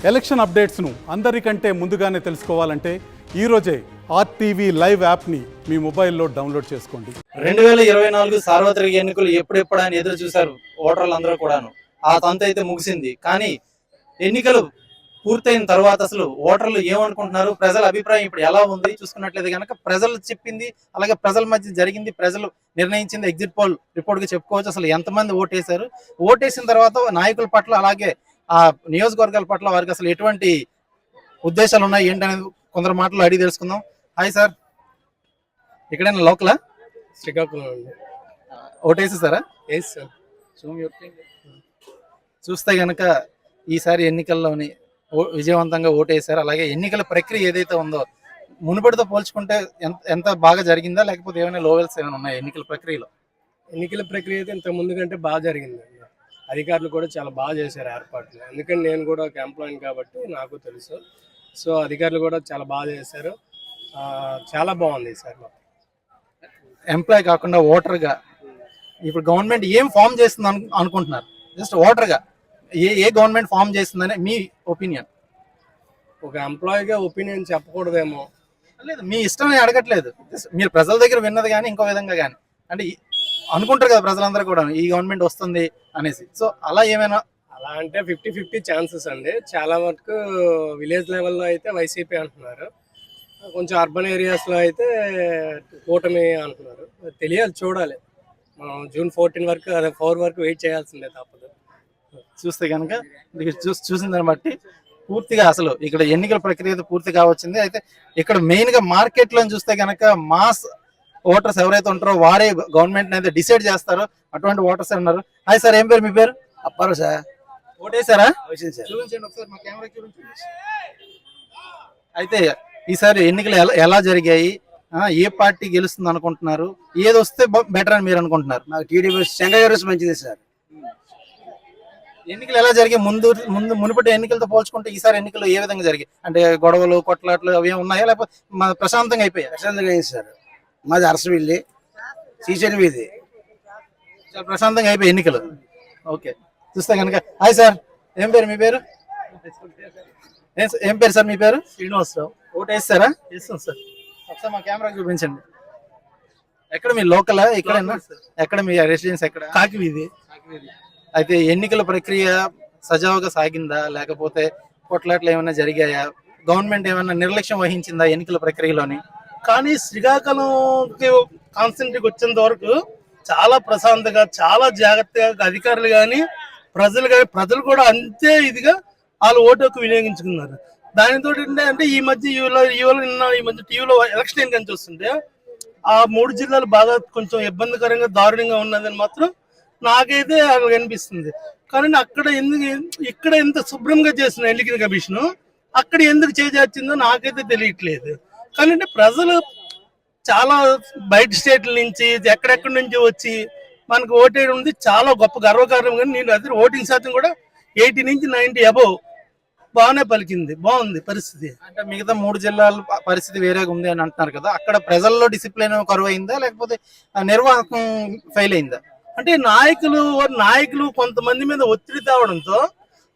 Election అప్డేట్స్ను అందరికంటే ముందుగానే తెలుసుకోవాలంటే ఈరోజే ఆర్టీవీ లైవ్ యాప్ని మీ మొబైల్లో డౌన్లోడ్ చేసుకోండి. 2024 సార్వత్రిక ఎన్నికలు ఎప్పుడెప్పుడు అని ఎదురు చూశారు ఓటర్లు అందరూ కూడాను. ఆ తంతు అయితే ముగిసింది. కానీ ఎన్నికలు పూర్తయిన తర్వాత అసలు ఓటర్లు ఏమనుకుంటున్నారు, ప్రజల అభిప్రాయం ఇప్పుడు ఎలా ఉంది చూసుకున్నట్లయితే కనుక ప్రజలు చెప్పింది, అలాగే ప్రజల మధ్య జరిగింది, ప్రజలు నిర్ణయించింది ఎగ్జిట్ పోల్ రిపోర్ట్ గా చెప్పుకోవచ్చు. అసలు ఎంతమంది ఓటేశారు, ఓటేసిన తర్వాత నాయకుల పట్ల అలాగే ఆ నియోజకవర్గాల పట్ల వారికి అసలు ఎటువంటి ఉద్దేశాలు ఉన్నాయి ఏంటనేది కొందరు మాటలు అడిగి తెలుసుకుందాం. హాయ్ సార్, ఎక్కడైనా లోకలా? శ్రీకాకుళం అండి. ఓటేసేసారా? Yes sir. చూస్తే గనక ఈసారి ఎన్నికల్లోని విజయవంతంగా ఓటేశారు. అలాగే ఎన్నికల ప్రక్రియ ఏదైతే ఉందో మునుపటితో పోల్చుకుంటే ఎంత బాగా జరిగిందా, లేకపోతే ఏమైనా లోవెల్స్ ఏమైనా ఉన్నాయి ఎన్నికల ప్రక్రియలో? ఎన్నికల ప్రక్రియ అయితే ఇంత ముందు కంటే బాగా జరిగిందండి. అధికారులు కూడా చాలా బాగా చేశారు ఏర్పాట్లు. ఎందుకంటే నేను కూడా ఒక ఎంప్లాయీ కాబట్టి నాకు తెలుసు. సో అధికారులు కూడా చాలా బాగా చేశారు. చాలా బాగుంది సార్. ఎంప్లాయ్ కాకుండా ఓటర్గా ఇప్పుడు గవర్నమెంట్ ఏం ఫామ్ చేస్తుంది అనుకుంటున్నారు? జస్ట్ ఓటర్గా ఏ గవర్నమెంట్ ఫామ్ చేస్తుందని మీ ఒపీనియన్? ఒక ఎంప్లాయీగా ఒపీనియన్ చెప్పకూడదేమో. లేదు, మీ ఇష్టం అడగట్లేదు. మీరు ప్రజల దగ్గర విన్నది కానీ ఇంకో విధంగా కానీ అంటే అనుకుంటారు కదా ప్రజలందరూ కూడా ఈ గవర్నమెంట్ వస్తుంది అనేసి. సో అలా ఏమైనా? అలా అంటే 50-50 ఛాన్సెస్ అండి. చాలా వరకు విలేజ్ లెవెల్లో అయితే వైసీపీ అంటున్నారు, కొంచెం అర్బన్ ఏరియాస్లో అయితే కూటమి అంటున్నారు. తెలియాలి, చూడాలి. మనం జూన్ 14 వరకు 4 వరకు వెయిట్ చేయాల్సిందే, తప్పదు. చూస్తే కనుక చూసిన దాన్ని బట్టి పూర్తిగా అసలు ఇక్కడ ఎన్నికల ప్రక్రియ పూర్తిగా వచ్చింది. అయితే ఇక్కడ మెయిన్ గా మార్కెట్ లో చూస్తే కనుక మాస్ ఓటర్స్ ఎవరైతే ఉంటారో వారే గవర్నమెంట్ అయితే డిసైడ్ చేస్తారో అటువంటి ఓటర్స్ ఉన్నారు. హాయ్ సార్, ఏం పేరు మీ పేరు? అప్పారు సార్. ఓటేసారా? చూపించండి ఒకసారి మా కెమెరా చూపించండి. అయితే ఈసారి ఎన్నికలు ఎలా జరిగాయి, ఏ పార్టీ గెలుస్తుంది అనుకుంటున్నారు, ఏది వస్తే బెటర్ అని మీరు అనుకుంటున్నారు? నాకు టీడీపీ శంకర్ గారు మంచిది సార్. ఎన్నికలు ఎలా జరిగాయి? మునుపటి ఎన్నికలతో పోల్చుకుంటే ఈసారి ఎన్నికలు ఏ విధంగా జరిగాయి? అంటే గొడవలు కొట్లాట్లు అవి ఉన్నాయా, లేకపోతే ప్రశాంతంగా అయిపోయాయి? ప్రశాంతంగా అయింది సార్. మాది అరసవిల్లి సీసెన్ వీధి. చాలా ప్రశాంతంగా అయిపోయి ఎన్నికలు. ఓకే, చూస్తే కనుక. హాయ్ సార్, ఏం పేరు మీ పేరు? ఏం పేరు సార్ మీ పేరు? శ్రీనివాసరావు. ఓటు వేస్తారా? చేస్తాం సార్. ఒకసారి మా కెమెరా చూపించండి. ఎక్కడ మీ లోకల్? ఎక్కడ మీ రెసిడెన్స్ ఎక్కడ? కాకివీధి. అయితే ఎన్నికల ప్రక్రియ సజావుగా సాగిందా, లేకపోతే కొట్లాట్లు ఏమైనా జరిగాయా? గవర్నమెంట్ ఏమైనా నిర్లక్ష్యం వహించిందా ఎన్నికల ప్రక్రియలోని? కానీ శ్రీకాకుళంకి కాన్సెంట్రీకి వచ్చేంత వరకు చాలా ప్రశాంతంగా, చాలా జాగ్రత్తగా అధికారులు కానీ ప్రజలు కూడా అంతే ఇదిగా వాళ్ళు ఓటు హక్కు వినియోగించుకున్నారు. దానితో అంటే ఈ మధ్య టీవీలో ఎలక్షన్ ఏంటని చూస్తుంటే ఆ 3 జిల్లాలు బాగా కొంచెం ఇబ్బందికరంగా దారుణంగా ఉన్నదని మాత్రం నాకైతే అలా అనిపిస్తుంది. కానీ ఇక్కడ ఎంత శుభ్రంగా చేసిన ఎన్నికల కమిషన్ అక్కడ ఎందుకు చేజార్చిందో నాకైతే తెలియట్లేదు. కానీ అంటే ప్రజలు చాలా బయట స్టేట్ల నుంచి ఎక్కడెక్కడి నుంచి వచ్చి మనకు ఓటేయడం ఉంది చాలా గొప్ప గర్వకారణం. కానీ నేను అదే ఓటింగ్ శాతం కూడా 80 నుంచి 90 అబోవ్ బాగానే పలికింది. బాగుంది పరిస్థితి. అంటే మిగతా 3 జిల్లాల పరిస్థితి వేరేగా ఉంది అని అంటున్నారు కదా, అక్కడ ప్రజల్లో డిసిప్లిన్ కరువు అయిందా, లేకపోతే నిర్వాహకం ఫెయిల్ అయిందా? అంటే నాయకులు కొంతమంది మీద ఒత్తిడి తేవడంతో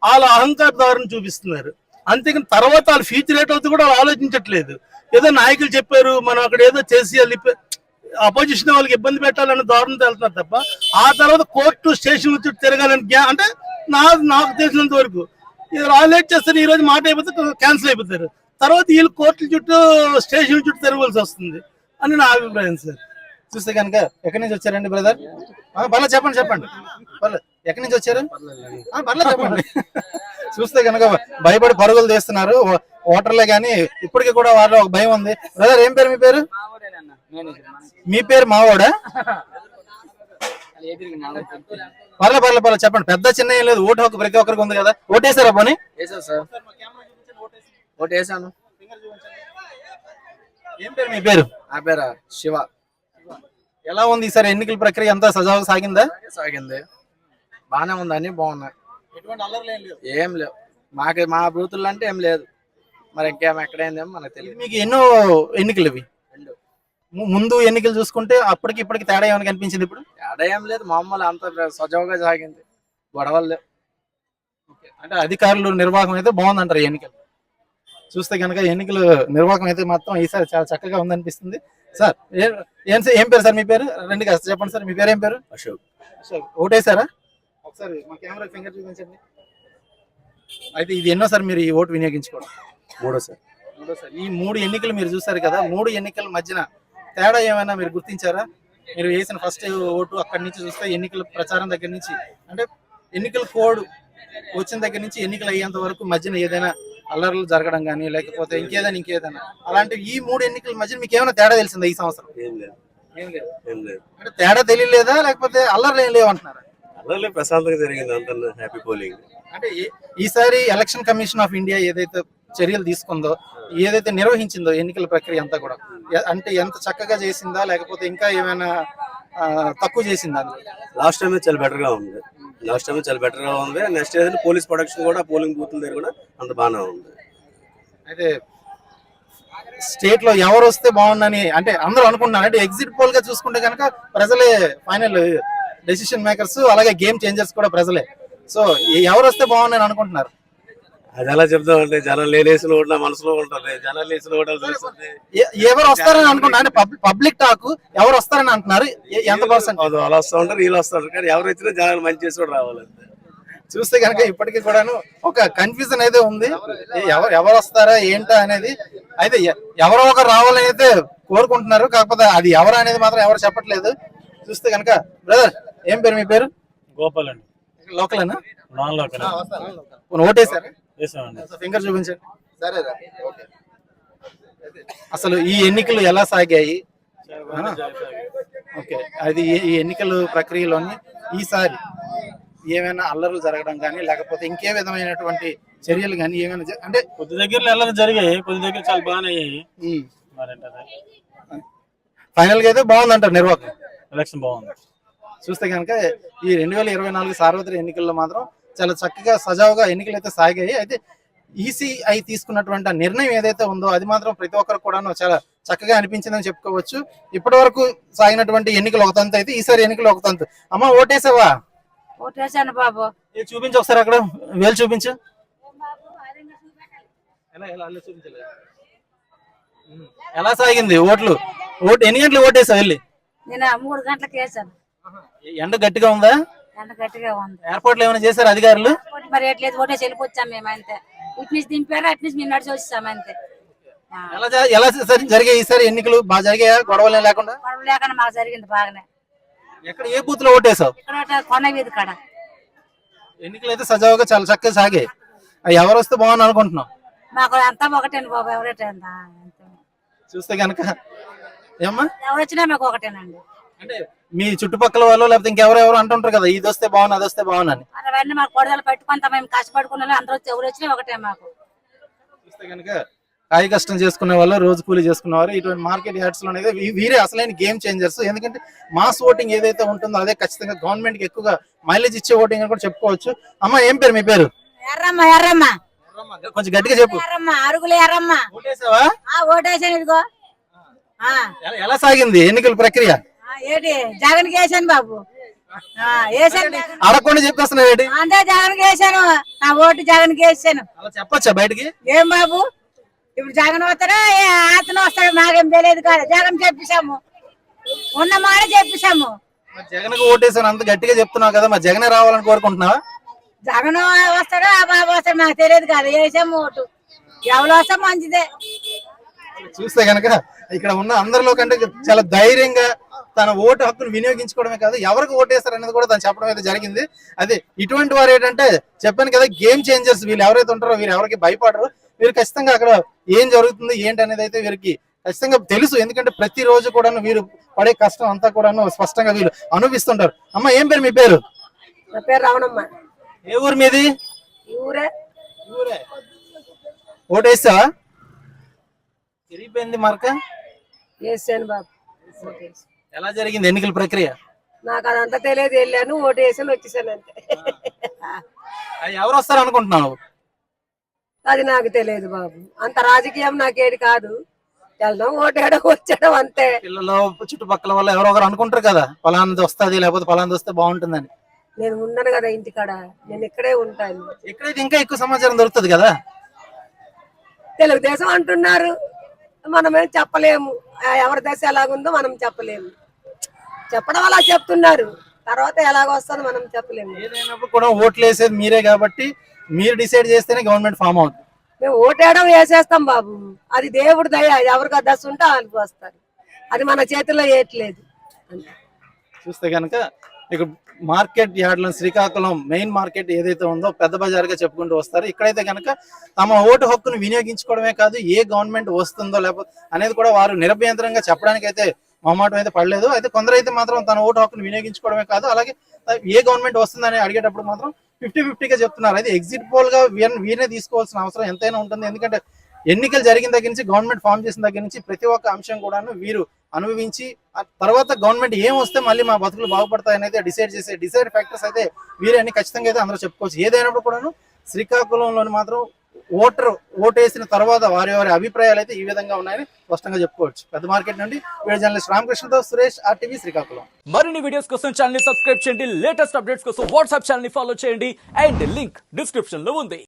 వాళ్ళ అహంకార ధోరణి చూపిస్తున్నారు. అంతేకాని తర్వాత వాళ్ళ ఫ్యూచర్ రేట్ అవుతూ కూడా ఆలోచించట్లేదు. ఏదో నాయకులు చెప్పారు మనం అక్కడ ఏదో చేసి అపోజిషన్ వాళ్ళకి ఇబ్బంది పెట్టాలని ధోరణితో వెళ్తున్నారు తప్ప ఆ తర్వాత కోర్టు స్టేషన్ చుట్టూ తిరగాలని అంటే నాకు తెలిసినంత వరకు లేట్ చేస్తారు. ఈ రోజు మాట అయిపోతే క్యాన్సిల్ అయిపోతారు, తర్వాత వీళ్ళు కోర్టుల చుట్టూ స్టేషన్ చుట్టూ తిరగవలసి వస్తుంది అని నా అభిప్రాయం సార్. చూస్తే కనుక ఎక్కడి నుంచి వచ్చారండి బ్రదర్? పర్లేదు చెప్పండి. పర్లేదు, ఎక్కడి నుంచి వచ్చారు? పర్లేదు చెప్పండి. చూస్తే కనుక భయపడి పరుగులు తీస్తున్నారు ఓటర్లే, కానీ ఇప్పటికీ కూడా వాళ్ళ ఒక భయం ఉంది. బ్రదర్, ఏం పేరు మీ పేరు? మీ పేరు మావోడా? పర్లేదు చెప్పండి. పెద్ద చిన్న ఏం లేదు, ఓటు హక్కు ప్రతి ఒక్కరికి ఉంది కదా. ఓటేసారా పోనీ? ఓటేసాను. ఏం పేరు మీ పేరు? నా పేరు శివ. ఎలా ఉంది ఈసారి ఎన్నికల ప్రక్రియ? అంతా సజావుగా సాగిందా? సాగింది, బాగానే ఉంది, అన్ని బాగున్నాయి, ఏం లేవు. మా బూతులు అంటే ఏం లేదు. మరి ఇంకేం ఎక్కడైందేమో మనకు తెలియదు. మీకు ఎన్నో ఎన్నికలు ఇవి? ముందు ఎన్నికలు చూసుకుంటే అప్పటికి ఇప్పటికి తేడా ఏమైనా కనిపించింది? ఇప్పుడు తేడా ఏం లేదు, మామూలు అంత సజావుగా సాగింది, గొడవలు లేవు. అంటే అధికారులు నిర్వాహకం అయితే బాగుందంటారు ఈ ఎన్నికలు. చూస్తే కనుక ఎన్నికలు నిర్వాహకం అయితే మొత్తం ఈసారి చాలా చక్కగా ఉందనిపిస్తుంది. సార్ ఏం పేరు సార్ మీ పేరు? రెండు కాస్త చెప్పండి సార్, మీ పేరు ఏం పేరు? అశోక్. అశోక్. ఓటేసారా? ఒకసారి మా కెమెరా ఫింగర్ చూపించండి. అయితే ఇది ఎన్నోసారి మీరు ఈ ఓటు వినియోగించుకోవడం? మూడోసారి. ఈ 3 ఎన్నికలు మీరు చూసారు కదా, 3 ఎన్నికల మధ్యన తేడా ఏమైనా మీరు గుర్తించారా? మీరు వేసిన ఫస్ట్ ఓటు అక్కడి నుంచి చూస్తే ఎన్నికల ప్రచారం దగ్గర నుంచి, అంటే ఎన్నికల కోడ్ వచ్చిన దగ్గర నుంచి ఎన్నికలు అయ్యేంత వరకు మధ్యన ఏదైనా అల్లర్లు జరగడం కానీ లేకపోతే ఇంకేదైనా అలాంటి ఈ 3 ఎన్నికల మధ్యన మీకు ఏమైనా తేడా తెలిసిందా ఈ సంవత్సరం? ఏం లేదు. అంటే తేడా తెలియలేదా లేకపోతే అల్లర్లు ఏం లేవు అంటున్నారా? అలా ప్రశాంతంగా జరిగింది, అంత హ్యాపీ పోలింగ్. అంటే ఈసారి ఎలక్షన్ కమిషన్ ఆఫ్ ఇండియా ఏదైతే చర్యలు తీసుకుందో, ఏదైతే నిర్వహించిందో ఎన్నికల ప్రక్రియ అంతా కూడా అంటే ఎంత చక్కగా చేసిందా లేకపోతే ఇంకా ఏమైనా తక్కువ చేసిందా? లాస్ట్ టైం చాలా బెటర్ గా ఉంది. నెక్స్ట్ ఏదైనా పోలీస్ ప్రొడక్షన్ కూడా పోలింగ్ బూత్ దగ్గర కూడా అంత బాగానే ఉంది. అయితే స్టేట్ లో ఎవరు వస్తే బాగుందని అంటే అందరూ అనుకుంటున్నారు. అంటే ఎగ్జిట్ పోల్ గా చూసుకుంటే కనుక ప్రజలే ఫైనల్ డెసిషన్ మేకర్స్, అలాగే గేమ్ చేంజర్స్ కూడా ప్రజలే. సో ఎవరు వస్తే బాగుందని అనుకుంటున్నారు? అది ఎలా చెప్తామంటే జనం లేనేసిన ఓట్ల మనసులో ఉంటుంది, జనాలు వేసిన ఓట్లు తెలుస్తుంది. ఎవరు వస్తారని అనుకుంటున్నారు? అంటే పబ్లిక్ టాక్ ఎవరు వస్తారని అంటున్నారు, ఎంత పర్సెంట్? వాళ్ళు వస్తూ ఉంటారు, వీళ్ళు వస్తూ ఉంటారు, కానీ ఎవరు వచ్చినా జనాలు మంచి చేసి కూడా రావాలంటే. చూస్తే కనుక ఇప్పటికీ కూడాను ఒక కన్ఫ్యూజన్ అయితే ఉంది, ఎవరు వస్తారా ఏంటా అనేది. అయితే ఎవరో ఒకరు రావాలని అయితే కోరుకుంటున్నారు, కాకపోతే అది ఎవరు అనేది మాత్రం ఎవరు చెప్పట్లేదు. చూస్తే కనుక బ్రదర్ ఏం పేరు మీ పేరు? గోపాల్ అండి. లోకలేనా? Non local. ఓటేసారా? వేసామండి. ఫింగర్ చూపించండి. అసలు ఈ ఎన్నికలు ఎలా సాగాయి? ఓకే, అది ఈ ఎన్నికల ప్రక్రియలోని ఈసారి ఏమైనా అల్లర్లు జరగడం కానీ లేకపోతే ఇంకే విధమైనటువంటి చర్యలు కానీ ఏమైనా అంటే కొద్ది దగ్గరలో ఎలా జరిగాయి, కొద్ది దగ్గర చాలా బాగానే అయ్యాయి. ఫైనల్ గా అయితే బాగుందంటారు నిర్వాహకం. ఎలక్షన్ బాగుంది. చూస్తే కనుక ఈ 2024 సార్వత్రిక ఎన్నికల్లో మాత్రం చాలా చక్కగా సజావుగా ఎన్నికలు అయితే సాగాయి. అయితే ఈసీఐ తీసుకున్నటువంటి ఆ నిర్ణయం ఏదైతే ఉందో అది మాత్రం ప్రతి ఒక్కరు కూడా చాలా చక్కగా అనిపించిందని చెప్పుకోవచ్చు. ఇప్పటి వరకు సాగినటువంటి ఎన్నికలు ఒక తంతు అయితే ఈసారి ఎన్నికలు ఒక తంతు. అమ్మ ఓటేసావా? ఓటేసాను బాబు. చూపించు ఒకసారి, అక్కడ వేలు చూపించు. ఎలా సాగింది ఓట్లు? ఎన్ని గంటలు ఓటేసావు వెళ్ళి? నేను 3 గంటలకు వేసాను. ఎండ గట్టిగా ఉందా? ఎండ గట్టిగా ఉంది. ఏర్పాట్లు ఏమైనా చేశారు అధికారులు? మరి ఎట్లేదు, ఓటేసి వెళ్ళిపోచ్చాం మేము అంతే. ఇటు నుంచి దింపారు, అటు నుంచి మేము నడిచి వచ్చాము అంతే. ఎలా జరిగాయి ఈసారి ఎన్నికలు? బాగా జరిగాయా గొడవలే లేకుండా? గొడవ లేకుండా మాకు జరిగింది బాగానే. ఎక్కడ ఏ బూత్ లో ఓటేసావు? ఇక్కడ కొండ వీధి కాడ. ఎన్నికలు అయితే సజావుగా చాలా చక్కగా సాగాయి. ఎవరు వస్తే బాగుంది అనుకుంటున్నాం? మాకు అంతా ఒకటేను బాబు, ఎవరైతే చూస్తే కనుక ఏమ్మా ఎవరు వచ్చినా మాకు ఒకటేనండి. అంటే మీ చుట్టుపక్కల వాళ్ళు లేకపోతే ఇంకెవరెవరు అంటుంటారు కదా ఇది వస్తే బాగుంది అది వస్తే బాగుందని. అవన్నీ మాకు కొడదలు పెట్టుకుంటా మేము కష్టపడుకున్న అందరూ ఎవరు వచ్చినా ఒకటే మాకు. చూస్తే కనుక కాయ కష్టం చేసుకునే వాళ్ళు, రోజు కూలీ చేసుకునే వారు ఇటువంటి మార్కెట్ యార్డ్స్ లో అనేది వీరే అసలైన గేమ్ చేంజర్స్. ఎందుకంటే మాస్ ఓటింగ్ ఏదైతే ఉంటుందో అదే ఖచ్చితంగా గవర్నమెంట్ కి ఎక్కువగా మైలేజ్ ఇచ్చే ఓటింగ్ అని కూడా చెప్పుకోవచ్చు. అమ్మ ఏం పేరు మీ పేరు? ఎర్రమ్మ. ఎర్రమ్మ కొంచెం గట్టిగా చెప్పు. ఎర్రమ్మ అరుగులు. ఎర్రమ్మ ఓటేసావా? ఓటేసాను. ఇదిగో ఎలా సాగింది ఎన్నికల ప్రక్రియ? ఏంటి జగన్ వేసాను బాబు. వేసాను అడగకుండా చెప్పేస్తున్నావు ఏంటి? అంటే జగన్ వేసాను, నా ఓటు జగన్ వేసాను. అలా చెప్పొచ్చా బయటికి? ఏం బాబు ఇప్పుడు జగన్ వస్తాడా అతను వస్తాడు మాకేం తెలియదు కాదు. జగన్ చెప్పేశాము, ఉన్న మాట చెప్పేశాము. జగన్ కు ఓటేసాను అంత గట్టిగా చెప్తున్నావు కదా, మరి జగనే రావాలని కోరుకుంటున్నావా? జగన్ వస్తాడా ఆ బాబు వస్తాడు మాకు తెలియదు కాదు. వేసాము ఓటు, ఎవరు వస్తా మంచిదే. చూస్తే కనుక ఇక్కడ ఉన్న అందరిలో కంటే చాలా ధైర్యంగా తన ఓటు హక్కును వినియోగించుకోవడమే కాదు ఎవరికి ఓటేస్తారు అనేది కూడా తను చెప్పడం అయితే జరిగింది. అదే ఇటువంటి వారు ఏంటంటే చెప్పాను కదా గేమ్ చేంజర్స్. వీళ్ళు ఎవరైతే ఉంటారో వీరు ఎవరికి భయపడరు. వీరు ఖచ్చితంగా అక్కడ ఏం జరుగుతుంది ఏంటి అనేది అయితే వీరికి ఖచ్చితంగా తెలుసు. ఎందుకంటే ప్రతి రోజు కూడా వీరు పడే కష్టం అంతా కూడా స్పష్టంగా వీళ్ళు అనుభవిస్తుంటారు. అమ్మ ఏం పేరు మీ పేరు? నా పేరు రావణమ్మ. ఏ ఊరు మీది? ఊరే. ఓటేసావా? తిరిగిపోయింది మార్క. వేసాను బాబు. ఎలా జరిగింది ఎన్నికల ప్రక్రియ? నాకు అదంతా తెలియదు, వెళ్ళాను ఓటు వేసాను వచ్చేసాను అంతే. ఎవరు వస్తారు అనుకుంటున్నావు? అది నాకు తెలియదు బాబు, అంత రాజకీయం నాకేది కాదు. వెళ్దాం ఓటేయడం వచ్చాడం అంతే. పిల్లలు చుట్టుపక్కల వాళ్ళు ఎవరో ఒకరు అనుకుంటారు కదా పలానాది వస్తుంది లేకపోతే పలానాది వస్తే బాగుంటుందని. నేను ఉన్నాను కదా ఇంటికాడ, నేను ఇక్కడే ఉంటాను. ఎక్కడైతే ఇంకా ఎక్కువ సమాచారం దొరుకుతుంది కదా. తెలుగుదేశం అంటున్నారు, మనమేం చెప్పలేము. ఎవరి దశ ఎలాగుందో మనం చెప్పలేము. చెప్పడం అలా చెప్తున్నారు, తర్వాత ఎలాగొస్తుందో మనం చెప్పలేము. ఏదైనప్పుడు కూడా ఓట్లు వేసేది మీరే కాబట్టి మీరు డిసైడ్ చేస్తేనే గవర్నమెంట్ ఫామ్ అవుతుంది. మేము ఓటేయడం వేసేస్తాం బాబు, అది దేవుడి దయ. ఎవరికి దశ ఉంటే వాళ్ళకి వస్తారు, అది మన చేతిలో ఏట్లేదు. చూస్తే కనుక ఇక మార్కెట్ యార్డ్లో శ్రీకాకుళం మెయిన్ మార్కెట్ ఏదైతే ఉందో పెద్ద బజార్గా చెప్పుకుంటూ వస్తారు. ఇక్కడైతే కనుక తమ ఓటు హక్కును వినియోగించుకోవడమే కాదు, ఏ గవర్నమెంట్ వస్తుందో లేకపోతే అనేది కూడా వారు నిరభ్యంతరంగా చెప్పడానికి అయితే మొహమాటం అయితే పడలేదు. అయితే కొందరైతే మాత్రం తన ఓటు హక్కును వినియోగించుకోవడమే కాదు, అలాగే ఏ గవర్నమెంట్ వస్తుందని అడిగేటప్పుడు మాత్రం 50-50గా చెప్తున్నారు. అయితే ఎగ్జిట్ పోల్ గా వీరినే తీసుకోవాల్సిన అవసరం ఎంతైనా ఉంటుంది. ఎందుకంటే ఎన్నికలు జరిగిన దగ్గర నుంచి గవర్నమెంట్ ఫామ్ చేసిన దగ్గర నుంచి ప్రతి ఒక్క అంశం కూడాను వీరు అనుభవించి ఆ తర్వాత గవర్నమెంట్ ఏం వస్తే మళ్ళీ మా బతుకులు బాగుపడతాయని అయితే డిసైడ్ ఫ్యాక్టర్స్ అయితే వీరే అని ఖచ్చితంగా అయితే అందరూ చెప్పుకోవచ్చు. ఏదైనప్పుడు కూడాను శ్రీకాకుళంలోని మాత్రం ఓటేసిన తర్వాత వారి అభిప్రాయాలు అయితే ఈ విధంగా ఉన్నాయని స్పష్టంగా చెప్పుకోవచ్చు. పెద్ద మార్కెట్ నుండి వీడియో జర్నలిస్ట్ రామకృష్ణతో సురేష్, RTV శ్రీకాకుళం. మరిన్ని వీడియోస్ కోసం ఛానల్ ని సబ్స్క్రైబ్ చేయండి, లేటెస్ట్ అప్డేట్స్ కోసం వాట్సాప్ ఛానల్ ని ఫాలో చేయండి అండ్ లింక్ డిస్క్రిప్షన్ లో ఉంది.